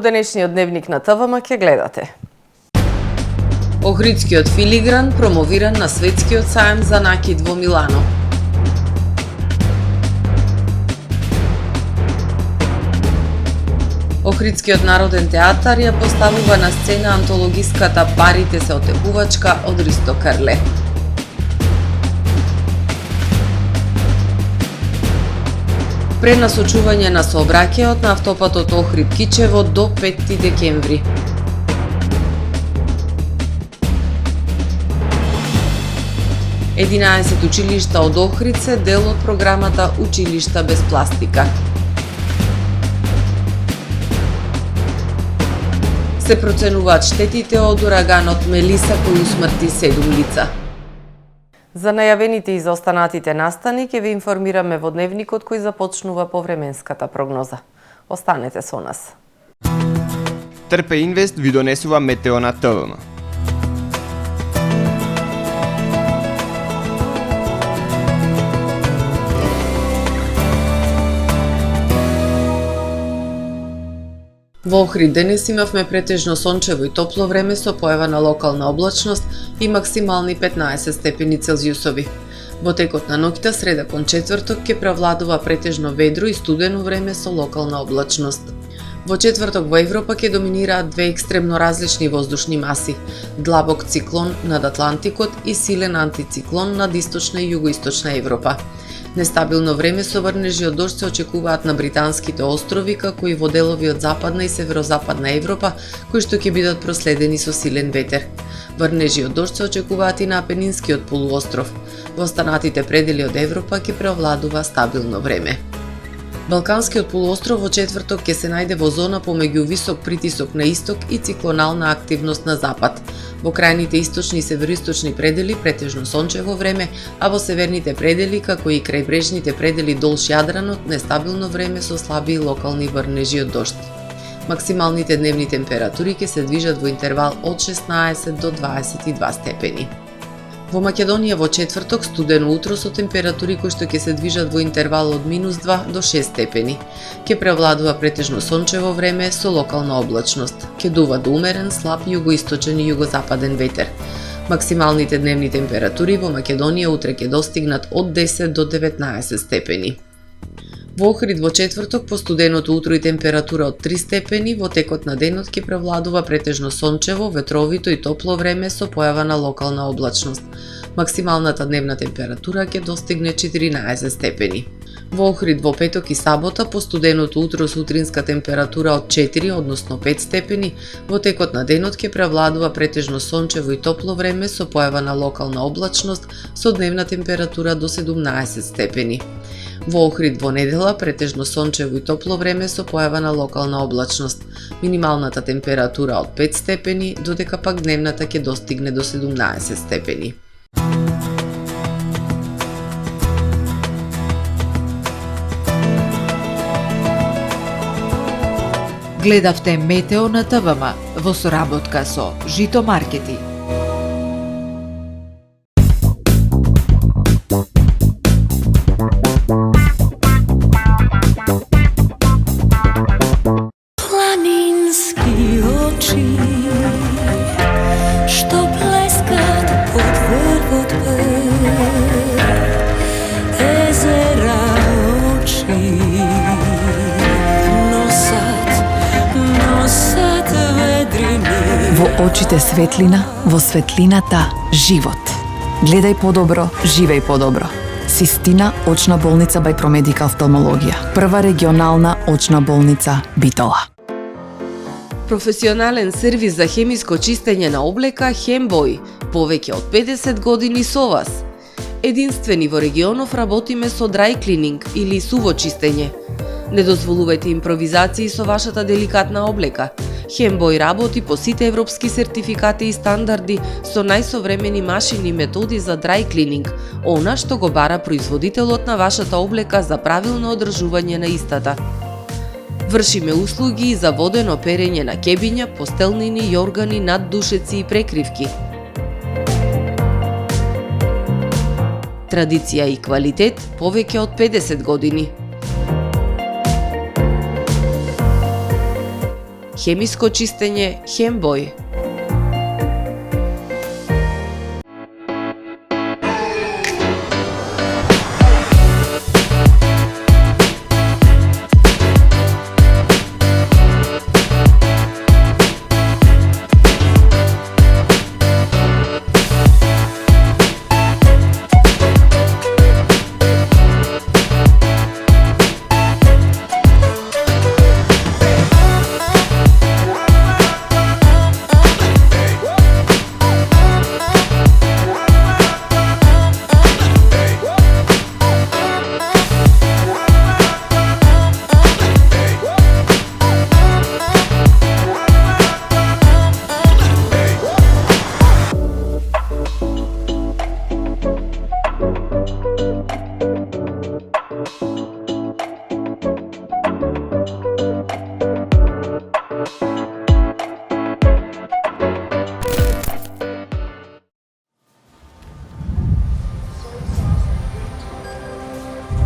денешниот дневник на ТВМ ќе гледате. Охридскиот филигран промовиран на светскиот саем за накид во Милано. Охридскиот народен театар ја поставува на сцена антологиската Парите се отекувачка од Ристо Карле. Пренасочување на сообраќајот на автопатот Охрид-Кичево до 5 декември. Единаесет училишта од Охрид се дел од програмата Училишта без пластика. Се проценуваат штетите од ураганот Мелиса кој усмрти 7 лица. За најавените и заостанатите настани ќе ви информираме во дневникот кој започнува по временската прогноза. Останете со нас. Трпе Инвест ви донесува метео на ТВМ. Во Охрид денес имавме претежно сончево и топло време со појава на локална облачност и максимални 15 степени Целзиусови. Во текот на ноќта среда кон четврток ќе превладува претежно ведро и студено време со локална облачност. Во четврток во Европа ќе доминираат две екстремно различни воздушни маси: длабок циклон над Атлантикот и силен антициклон над источна и југоисточна Европа. Нестабилно време со врнежи од дожд се очекуваат на британските острови, како и во делови од западна и северозападна Европа, кои што ќе бидат проследени со силен ветер. Врнежи од дожд се очекуваат и на Апенинскиот полуостров. Во останатите предели од Европа ќе преовладува стабилно време. Балканскиот полуостров во четврток ќе се најде во зона помеѓу висок притисок на исток и циклонална активност на запад. Во крајните источни и североисточни предели претежно сончево време, а во северните предели, како и крајбрежните предели долж Јадранот, нестабилно време со слаби локални врнежи од дожд. Максималните дневни температури ќе се движат во интервал од 16 до 22 степени. Во Македонија во четврток студено утро со температури кои што ќе се движат во интервал од -2 до 6 степени. Ќе превладува претежно сончево време со локална облачност. Ќе дува до умерен, слаб југоисточен и југозападен ветер. Максималните дневни температури во Македонија утре ќе достигнат од 10 до 19 степени. Во Охрид во четврток по студеното утро и температура од 3 степени, во текот на денот ќе превладува претежно сончево, ветровито и топло време со појава на локална облачност. Максималната дневна температура ќе достигне 14 степени. Во Охрид во петок и сабота по студеното утро со утринска температура од 4, односно 5 степени, во текот на денот ќе превладува претежно сончево и топло време со појава на локална облачност со дневна температура до 17 степени. Во Охрид во недела претежно сончево и топло време со појава на локална облачност. Минималната температура од 5 степени, додека пак дневната ќе достигне до 17 степени. Гледавте метео на ТВМ во соработка со Жито Маркети. Планински очи што блескат од врвот пет, езера очи носат ведрини. Во очите светлина, во светлината живот. Гледај подобро, живеј подобро. Систина очна болница бај Промедикал офталмологија. Прва регионална очна болница Битола. Професионален сервис за хемиско чистење на облека Хембој, повеќе од 50 години со вас. Единствени во регионов работиме со dry cleaning или суво чистење. Не дозволувајте импровизации со вашата деликатна облека. Хембој работи по сите европски сертификати и стандарди со најсовремени машини и методи за dry cleaning, она што го бара производителот на вашата облека за правилно одржување на истата. Вршиме услуги и за водено перење на кебиња, постелнини, јоргани, наддушеци и прекривки. Традиција и квалитет повеќе од 50 години. хемиско чистење, хем бој.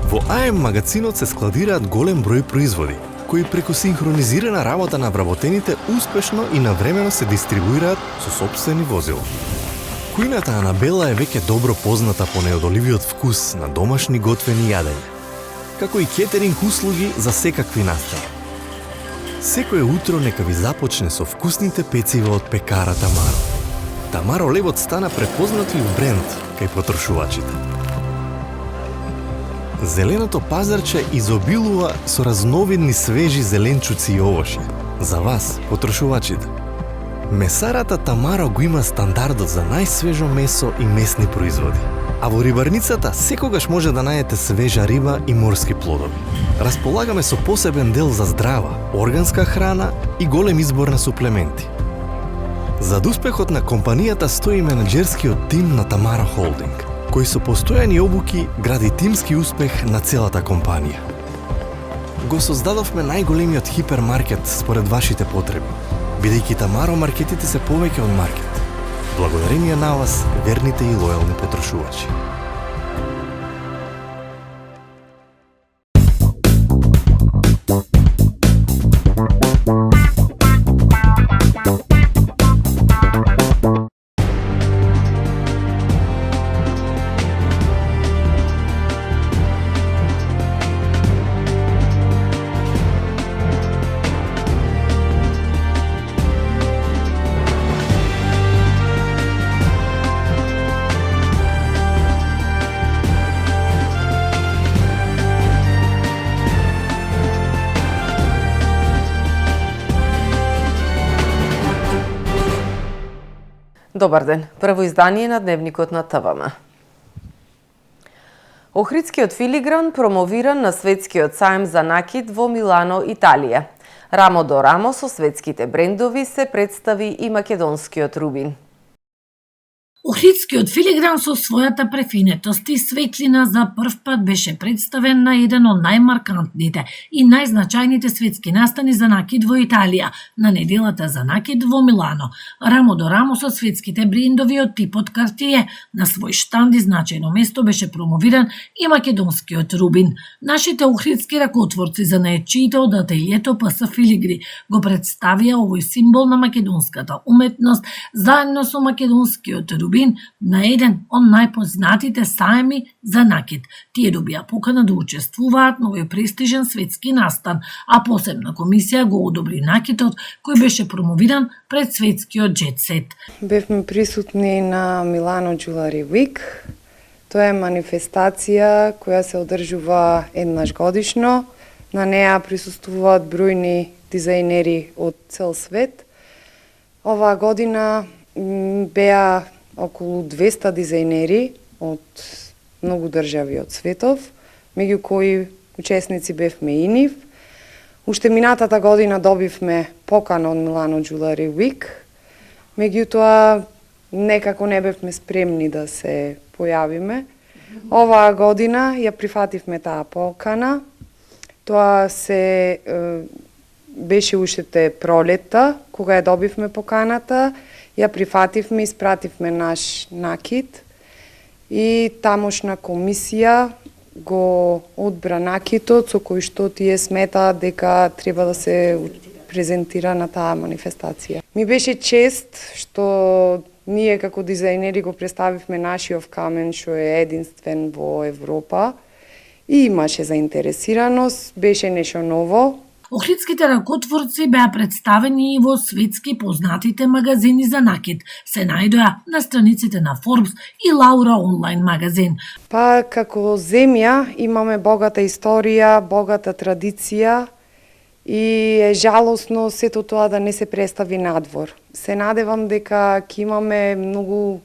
Во АМ магазинот се складираат голем број производи, кои преку синхронизирана работа на вработените успешно и навремено се дистрибуираат со сопствени возила. Кујната Анабела е веќе добро позната по неодоливиот вкус на домашни готвени јадења, како и кетеринг услуги за секакви настани. Секое утро нека ви започне со вкусните пецива од пекара Тамаро. Тамаро левот стана препознатлив бренд кај потрошувачите. Зеленото пазарче изобилува со разновидни свежи зеленчуци и овошје. За вас, потрошувачите. Месарата Тамаро го има стандардот за најсвежо месо и месни производи. А во рибарницата секогаш може да најдете свежа риба и морски плодови. Располагаме со посебен дел за здрава, органска храна и голем избор на суплементи. Зад успехот на компанијата стои менаџерскиот тим на Тамаро Холдинг, кој со постојани обуки гради тимски успех на целата компанија. Го создадовме најголемиот хипермаркет според вашите потреби, бидејќи Тамаро маркетите се повеќе од маркет. Благодарение на вас, верните и лојални потрошувачи. Добар ден, прво издание на Дневникот на ТВМ. Охридскиот филигран промовиран на светскиот сајм за накид во Милано, Италија. Рамо до рамо со светските брендови се представи и македонскиот рубин. Охридскиот филигран со својата префинетост и светлина за прв пат беше представен на еден од најмаркантните и најзначајните светски настани за накид во Италија, на неделата за накид во Милано. Рамо до рамо со светските брендови од типот Cartier, на свој штанд и значајно место беше промовиран и македонскиот рубин. Нашите охридски ракотворци за наечиите од ателието ПС Филигри го представија овој символ на македонската уметност заедно со македонскиот рубин на еден од најпознатите сајми за накид. Тие добија покана да учествуваат на овој престижен светски настан, а посебна комисија го одобри накидот кој беше промовиран пред светскиот Jet Set. Бевме присутни на Milano Jewelry Week. Тоа е манифестација која се одржува еднаш годишно. На неа присуствуваат бројни дизајнери од цел свет. Оваа година беа околу 200 дизајнери од многу држави од светов, меѓу кои учесници бевме и нив. Уште минатата година добивме покана од Milano Jewelry Week, меѓутоа некако не бевме спремни да се појавиме. Оваа година ја прифативме таа покана. Тоа се беше уште пролетта, кога ја добивме поканата, ја прифативме, испративме наш накид и тамошна комисија го одбра накидот со кој што тие сметаат дека треба да се презентира на таа манифестација. Ми беше чест што ние како дизајнери го представивме нашиот камен што е единствен во Европа и имаше заинтересираност, беше нешто ново. Охридските ракотворци беа представени и во светски познатите магазини за накид. Се најдоа на страниците на Forbes и Laura онлайн магазин. Па како земја имаме богата историја, богата традиција и е жалосно сето тоа да не се представи надвор. Се надевам дека ќе имаме многу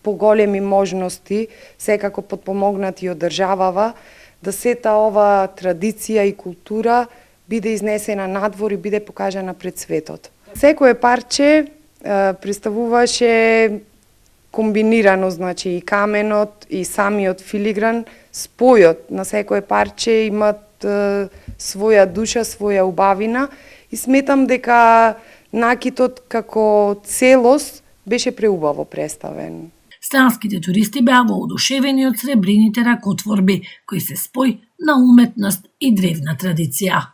поголеми можности, секако подпомогнати од државава, да сета ова традиција и култура биде изнесена надвор и биде покажана пред светот. Секое парче представуваше комбинирано, значи и каменот и самиот филигран, спојот на секое парче имат своја душа, своја убавина и сметам дека накитот како целост беше преубаво представен. Странските туристи беа воодушевени од сребрените ракотворби, кои се спој на уметност и древна традиција.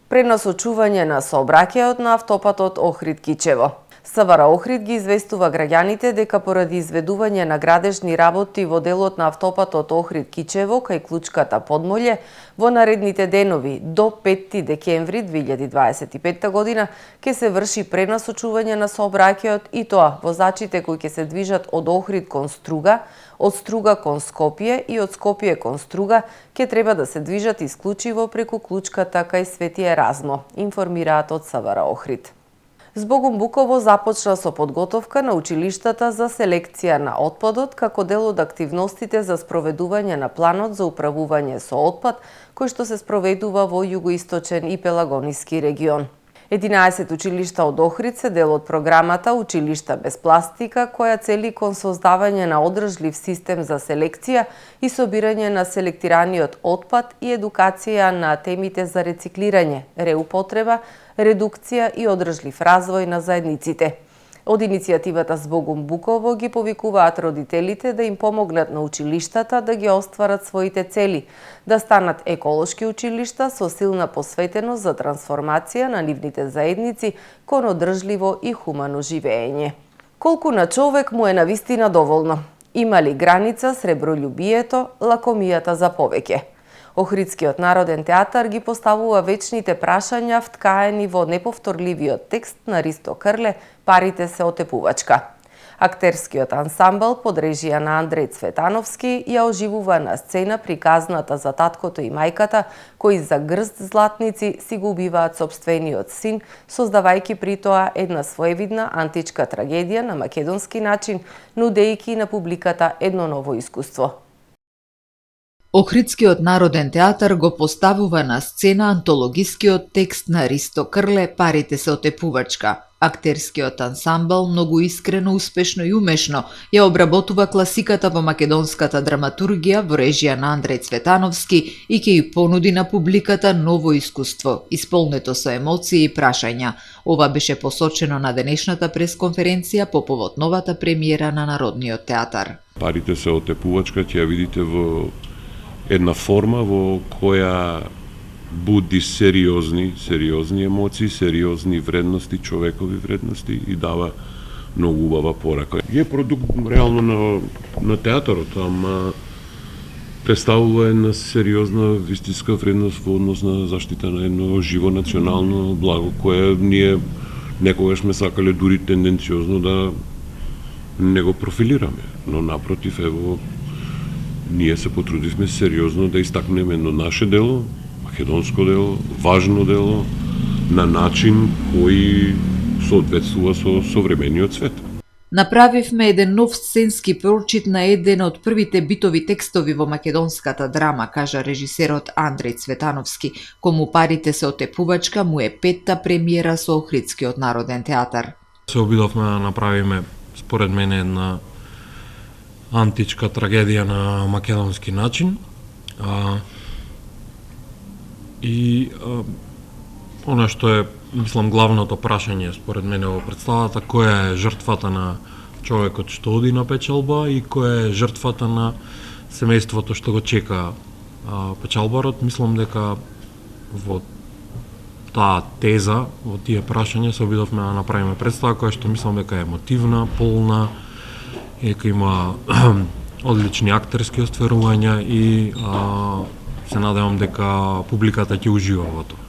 Пренасочување на сообраќајот на автопатот Охрид-Кичево. СВР Охрид ги известува граѓаните дека поради изведување на градежни работи во делот на автопатот Охрид-Кичево кај Клучката Подмолје во наредните денови до 5 декември 2025 година ќе се врши пренасочување на сообраќајот и тоа возачите кои ќе се движат од Охрид кон Струга, од Струга кон Скопје и од Скопје кон Струга ќе треба да се движат исклучиво преку Клучката кај Свети Еразмо, информираат од СВР Охрид. Збогум Буково започна со подготовка на училиштата за селекција на отпадот како дел од активностите за спроведување на планот за управување со отпад кој што се спроведува во југоисточен и пелагониски регион. 11 училишта од Охрид се дел од програмата Училишта без пластика, која цели кон создавање на одржлив систем за селекција и собирање на селектираниот отпад и едукација на темите за рециклирање, реупотреба, редукција и одржлив развој на заедниците. Од иницијативата Збогум Буково ги повикуваат родителите да им помогнат на училиштата да ги остварат своите цели, да станат еколошки училишта со силна посветеност за трансформација на нивните заедници кон одржливо и хумано живење. Колку на човек му е навистина доволно? Има ли граница сребролюбието, лакомијата за повеќе? Охридскиот народен театар ги поставува вечните прашања вткаени во неповторливиот текст на Ристо Крле "Парите се отепувачка". Актерскиот ансамбл под режија на Андреј Цветановски ја оживува на сцена приказната за таткото и мајката, кои за грст златници си го убиваат сопствениот син, создавајќи при тоа една своевидна античка трагедија на македонски начин, нудејќи на публиката едно ново искуство. Охридскиот народен театар го поставува на сцена антологискиот текст на Ристо Крле "Парите се отепувачка". Актерскиот ансамбл многу искрено, успешно и умешно ја обработува класиката во македонската драматургија во режија на Андреј Цветановски и ќе ја понуди на публиката ново искуство, исполнето со емоции и прашања. Ова беше посочено на денешната пресконференција по повод новата премиера на Народниот театар. Парите се отепувачка ќе ја видите во една форма во која буди сериозни емоции, сериозни вредности, човекови вредности и дава многу убава порака. Е продукт реално на театарот, ама представува една сериозна вистинска вредност во однос на заштита на едно живо национално благо, кое ние некогаш сме сакале дури тенденциозно да не го профилираме, но напротив, ево, ние се потрудивме сериозно да истакнеме едно наше дело, македонско дело, важно дело, на начин кој соодветствува со современиот свет. Направивме еден нов сценски прочит на еден од првите битови текстови во македонската драма, кажа режисерот Андреј Цветановски, кому "Парите се отепувачка" му е петта премиера со Охридскиот народен театар. Се обидовме да направиме, според мене, една античка трагедија на македонски начин. Она што е, мислам, главното прашање според мене во представата, која е жртвата на човекот што оди на печалба и која е жртвата на семејството што го чека печалбарот. Мислам дека во таа теза, во тие прашања се обидовме да направиме представа која што мислам дека е емотивна, полна, дека има одлични актерски остварувања и се надевам дека публиката ќе ужива во тоа.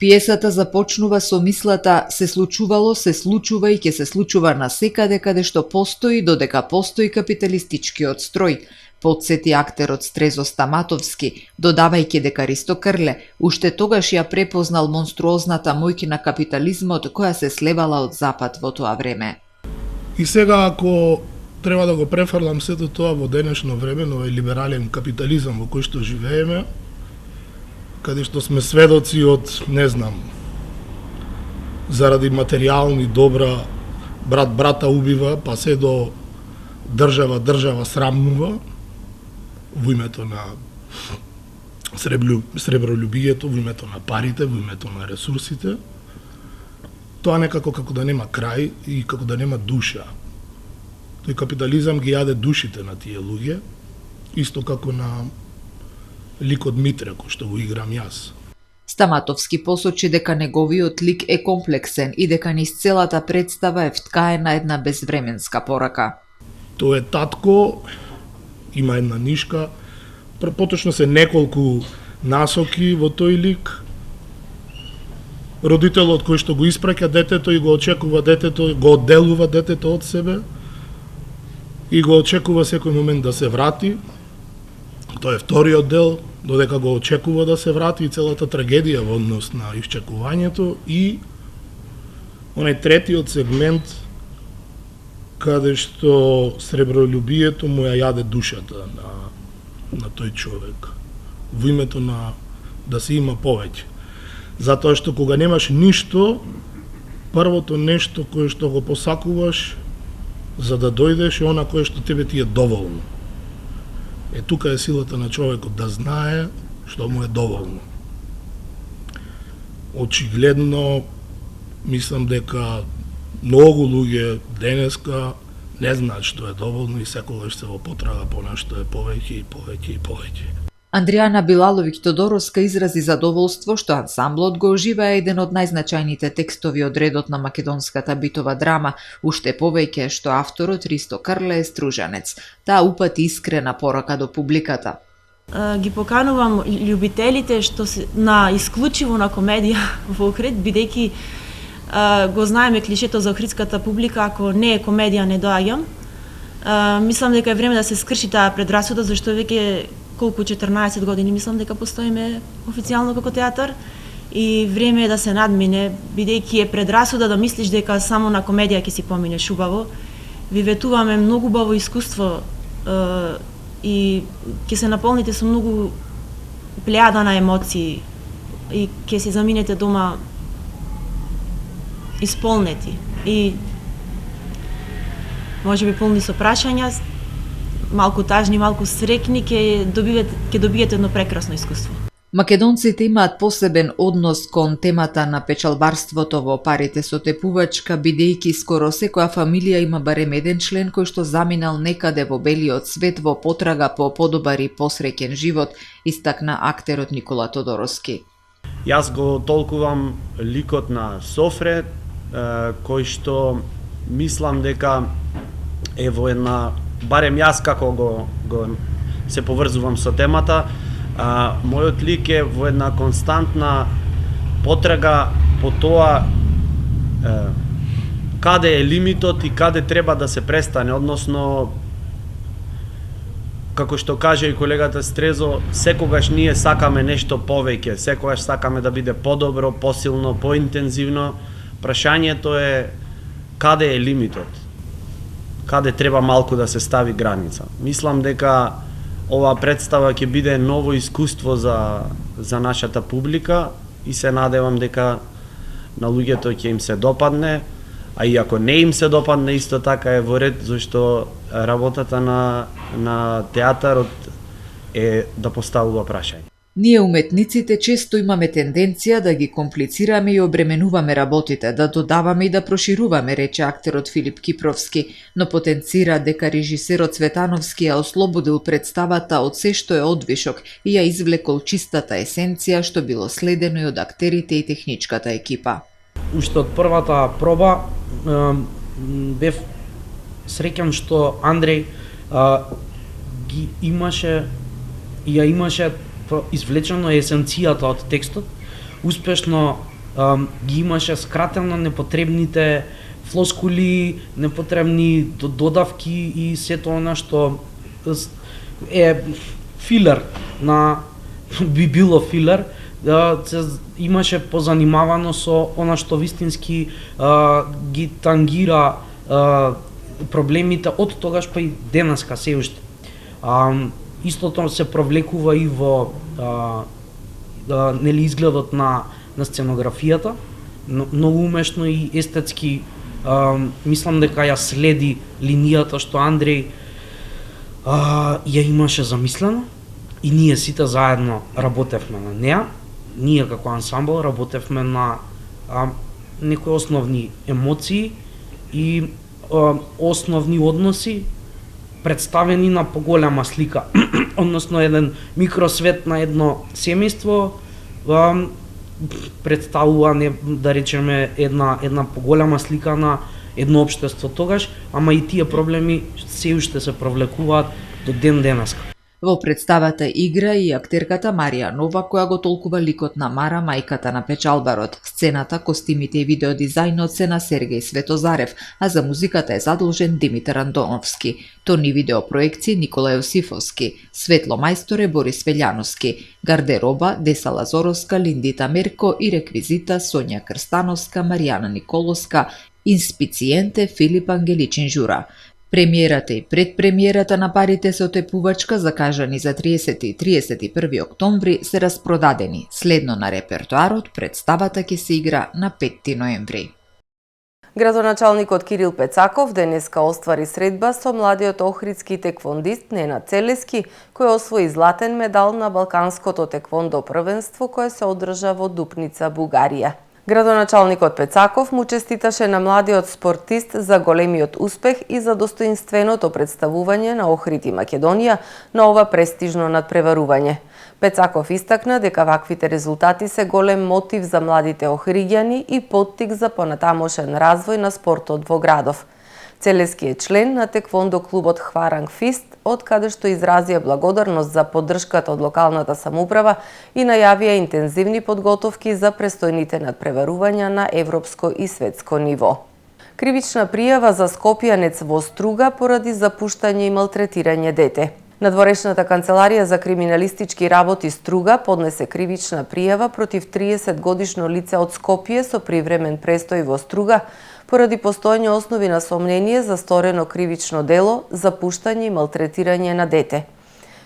Пиесата започнува со мислата "се случувало, се случува и ќе се случува насекаде каде што постои, додека постои капиталистичкиот строј", потсети актерот Стрезо Стаматовски, додавајќи дека Ристо Крле уште тогаш ја препознал монструозната моќ на капитализмот која се слевала од Запад во тоа време. И сега ако треба да го префрлам сето тоа во денешно време, но либерален капитализам во кој што живееме, каде што сме сведоци од, не знам, заради материјални добра, брат брата убива, па се до држава срамнува, во името на сребролюбието, во името на парите, во името на ресурсите, тоа некако како да нема крај и како да нема душа. Тој капитализам ги јаде душите на тие луѓе, исто како на ликот Митре, кој што го играм јас. Стаматовски посочи дека неговиот лик е комплексен и дека низ целата представа е вткаена една безвременска порака. Тој е татко, има една нишка, поточно се неколку насоки во тој лик. Родителот кој што го испраќа детето и го очекува детето, го одделува детето од себе и го очекува секој момент да се врати. Тој е вториот дел, додека го очекува да се врати и целата трагедија во однос на исчекувањето, и онај третиот сегмент каде што сребролюбието му ја јаде душата на тој човек во името на да се има повеќе. Затоа што кога немаш ништо, првото нешто кое што го посакуваш за да дојдеш е она кое што тебе ти е доволно. Тука е силата на човекот да знае што му е доволно. Очигледно, мислам дека многу луѓе денеска не знаат што е доволно и секогаш се во потрага по нешто е повеќе и повеќе и повеќе. Андријана Билаловиќ-Тодоровска изрази задоволство што ансамблот го оживаа еден од најзначајните текстови од редот на македонската битова драма, уште повеќе што авторот Ристо Крле е стружанец. Таа упати искрена порака до публиката. Ги поканувам љубителите што на исклучиво на комедија во Охрид, бидејќи го знаеме клишето за охридската публика, ако не е комедија не доаѓам. Мислам дека е време да се скрши таа предрасуда, зашто веќе колку 14 години мислам дека постоиме официјално како театар и време е да се надмине, бидејќи е предрасуда да мислиш дека само на комедија ќе си поминеш убаво. Ви ветуваме многу убаво искуство и ќе се наполните со многу плејада на емоции и ќе си заминете дома исполнети и можеби полни со прашања, малку тажни, малку срекни, ќе добиете едно прекрасно искуство. Македонците имаат посебен однос кон темата на печалбарството во парите со тепувачка, бидејќи скоро секоја фамилија има барем еден член кој што заминал некаде во белиот свет во потрага по подобар и посреќен живот, истакна актерот Никола Тодоровски. Јас го толкувам ликот на Софре, кој што мислам дека е во една, барем јас како го се поврзувам со темата, мојот лик е во една константна потрага по тоа каде е лимитот и каде треба да се престане, односно како што каже и колегата Стрезо, секогаш ние сакаме нешто повеќе, секогаш сакаме да биде подобро, посилно, поинтензивно. Прашањето е каде е лимитот, каде треба малку да се стави граница. Мислам дека оваа представа ќе биде ново искуство за нашата публика и се надевам дека на луѓето ќе им се допадне, а и ако не им се допадне, исто така е во ред, зашто работата на театарот е да поставува прашање. Ние уметниците често имаме тенденција да ги комплицираме и обременуваме работите, да додаваме и да прошируваме, рече актерот Филип Кипровски, но потенцира дека режисерот Цветановски ја ослободил представата од се што е одвишок и ја извлекол чистата есенција што било следено и од актерите и техничката екипа. Уште од првата проба бев среќен што Андреј ги имаше и ја имаше извлечено есенцијата од текстот, успешно ги имаше скратено непотребните флоскули, непотребни додавки и сето она што е филер би било филер, се имаше позанимавано со она што вистински ги тангира проблемите од тогаш па и денеска се уште. Истото се провлекува и во нели изгледот на сценографијата, многу умешно и естетски. Мислам дека ја следи линијата што Андреј ја имаше замислено и ние сите заедно работевме на неа. Ние како ансамбл работевме на некои основни емоции и основни односи представени на поголема слика, односно еден микросвет на едно семејство представува, да речеме, една поголема слика на едно општество тогаш, ама и тие проблеми се уште се провлекуваат до ден денеска. Во представата игра и актерката Марија Нова, која го толкува ликот на Мара, мајката на печалбарот. Сцената, костимите и видеодизајнот се на Сергеј Светозарев, а за музиката е задолжен Димитар Андоновски. Тони видеопроекци Никола Јосифовски, светло мајсторе Борис Велјановски, гардероба Деса Лазоровска, Линдита Мерко и реквизита Сонја Крстановска, Маријана Николовска, инспициенте Филип Ангеличин Жура. Премиерата и предпремиерата на парите со тепувачка, закажани за 30 и 31 октомври, се распродадени. Следно на репертоарот, представата ќе се игра на 5 ноември. Градоначалникот Кирил Пецаков денеска оствари средба со младиот охридски теквондист Ненад Целески, кој освои златен медал на Балканското теквондо првенство кое се одржа во Дупница, Бугарија. Градоначалникот Пецаков му честиташе на младиот спортист за големиот успех и за достоинственото представување на Охрид и Македонија на ова престижно надпреварување. Пецаков истакна дека ваквите резултати се голем мотив за младите охриѓани и поттик за понатамошен развој на спортот во градов. Целески е член на теквондо клубот Хваранг Фист, од каде што изразија благодарност за поддршката од локалната самоуправа и најавија интензивни подготовки за престојните надпреварувања на европско и светско ниво. Кривична пријава за скопјанец во Струга поради запуштање и малтретирање дете. Надворешната канцеларија за криминалистички работи Струга поднесе кривична пријава против 30 годишно лице од Скопје со привремен престој во Струга поради постоење основи на сомнение за сторено кривично дело запуштање и малтретирање на дете.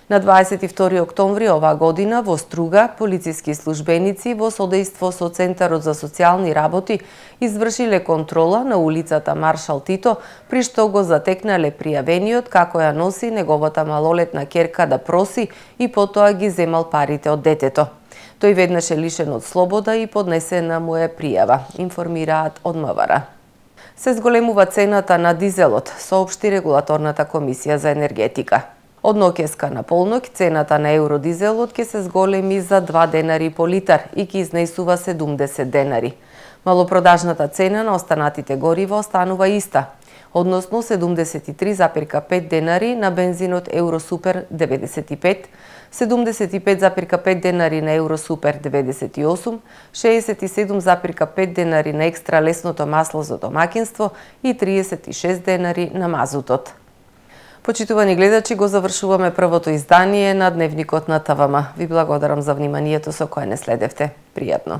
На 22 октомври оваа година во Струга полициски службеници во содејство со Центарот за социјални работи извршиле контрола на улицата Маршал Тито, при што го затекнале пријавениот како ја носи неговата малолетна ќерка да проси и потоа ги земал парите од детето. Тој веднаш е лишен од слобода и поднесена му е пријава, информираат од МВР. Се зголемува цената на дизелот, соопшти регулаторната комисија за енергетика. Од ноќеска на полноќ цената на евродизелот ќе се зголеми за 2 денари по литар и ќе изнесува 70 денари. Малопродажната цена на останатите горива останува иста, односно 73,5 денари на бензинот Евросупер 95, 75,5 денари на Евросупер 98, 67,5 денари на екстра лесното масло за домаќинство и 36 денари на мазутот. Почитувани гледачи, го завршуваме првото издание на Дневникот на ТВМ. Ви благодарам за вниманието со кое не следевте. Пријатно.